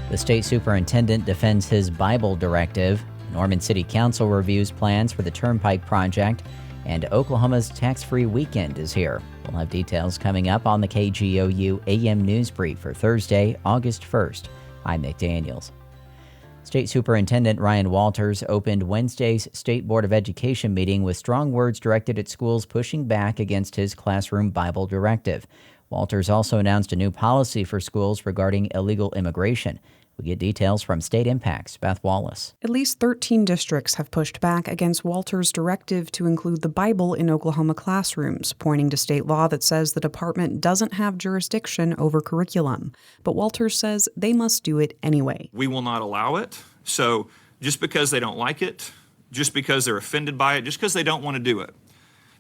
The state superintendent defends his Bible directive. Norman City Council reviews plans for the Turnpike project. And Oklahoma's tax-free weekend is here. We'll have details coming up on the KGOU AM News Brief for Thursday, August 1st. I'm Nick Daniels. State Superintendent Ryan Walters opened Wednesday's State Board of Education meeting with strong words directed at schools pushing back against his classroom Bible directive. Walters also announced a new policy for schools regarding illegal immigration. We get details from State Impact's Beth Wallace. At least 13 districts have pushed back against Walters' directive to include the Bible in Oklahoma classrooms, pointing to state law that says the department doesn't have jurisdiction over curriculum. But Walters says they must do it anyway. We will not allow it. So just because they don't like it, just because they're offended by it, just because they don't want to do it,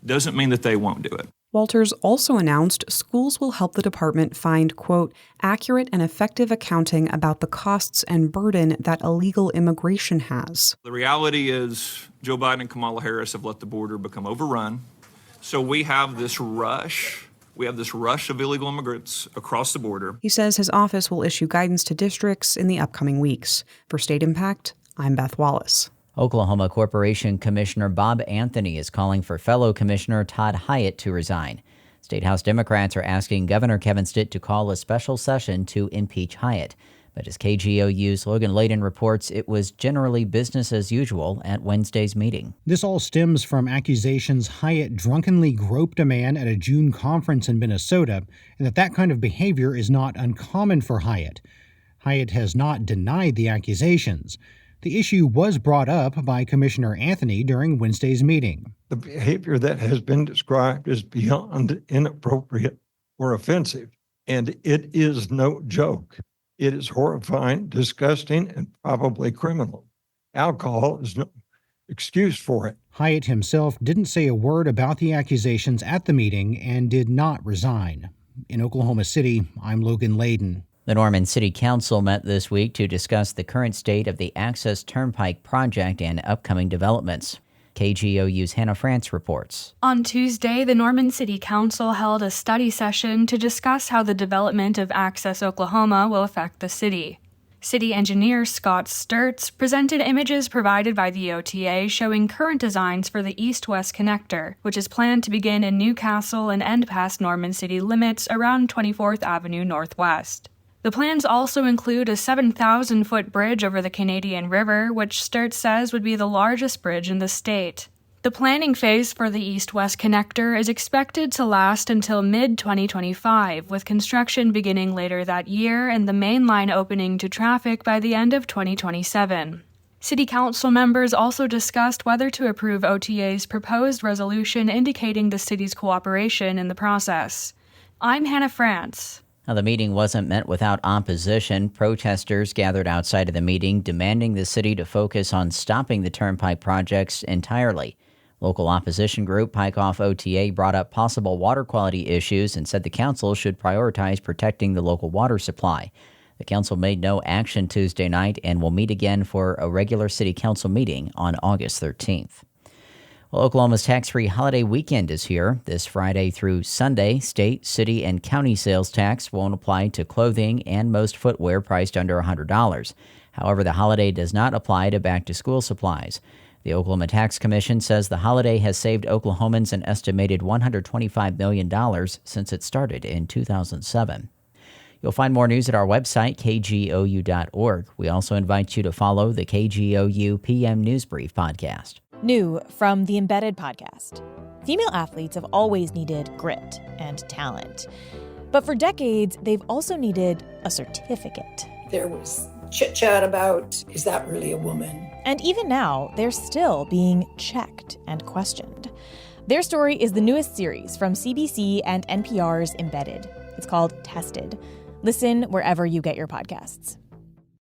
doesn't mean that they won't do it. Walters also announced schools will help the department find, quote, accurate and effective accounting about the costs and burden that illegal immigration has. The reality is Joe Biden and Kamala Harris have let the border become overrun. So we have this rush of illegal immigrants across the border. He says his office will issue guidance to districts in the upcoming weeks. For State Impact, I'm Beth Wallace. Oklahoma Corporation Commissioner Bob Anthony is calling for fellow Commissioner Todd Hyatt to resign. State House Democrats are asking Governor Kevin Stitt to call a special session to impeach Hyatt. But as KGOU's Logan Layden reports, it was generally business as usual at Wednesday's meeting. This all stems from accusations Hyatt drunkenly groped a man at a June conference in Minnesota, and that kind of behavior is not uncommon for Hyatt. Hyatt has not denied the accusations. The issue was brought up by Commissioner Anthony during Wednesday's meeting. The behavior that has been described is beyond inappropriate or offensive, and it is no joke. It is horrifying, disgusting, and probably criminal. Alcohol is no excuse for it. Hyatt himself didn't say a word about the accusations at the meeting and did not resign. In Oklahoma City, I'm Logan Layden. The Norman City Council met this week to discuss the current state of the Access Turnpike project and upcoming developments. KGOU's Hannah France reports. On Tuesday, the Norman City Council held a study session to discuss how the development of Access Oklahoma will affect the city. City engineer Scott Sturts presented images provided by the OTA showing current designs for the east-west connector, which is planned to begin in Newcastle and end past Norman city limits around 24th Avenue Northwest. The plans also include a 7,000-foot bridge over the Canadian River, which Sturts says would be the largest bridge in the state. The planning phase for the east-west connector is expected to last until mid-2025, with construction beginning later that year and the main line opening to traffic by the end of 2027. City Council members also discussed whether to approve OTA's proposed resolution indicating the city's cooperation in the process. I'm Hannah France. Now, the meeting wasn't met without opposition. Protesters gathered outside of the meeting, demanding the city to focus on stopping the turnpike projects entirely. Local opposition group Pike Off OTA brought up possible water quality issues and said the council should prioritize protecting the local water supply. The council made no action Tuesday night and will meet again for a regular city council meeting on August 13th. Well, Oklahoma's tax-free holiday weekend is here. This Friday through Sunday, state, city, and county sales tax won't apply to clothing and most footwear priced under $100. However, the holiday does not apply to back-to-school supplies. The Oklahoma Tax Commission says the holiday has saved Oklahomans an estimated $125 million since it started in 2007. You'll find more news at our website, kgou.org. We also invite you to follow the KGOU PM News Brief podcast. New from the Embedded podcast. Female athletes have always needed grit and talent. But for decades, they've also needed a certificate. There was chit-chat about, is that really a woman? And even now, they're still being checked and questioned. Their story is the newest series from CBC and NPR's Embedded. It's called Tested. Listen wherever you get your podcasts.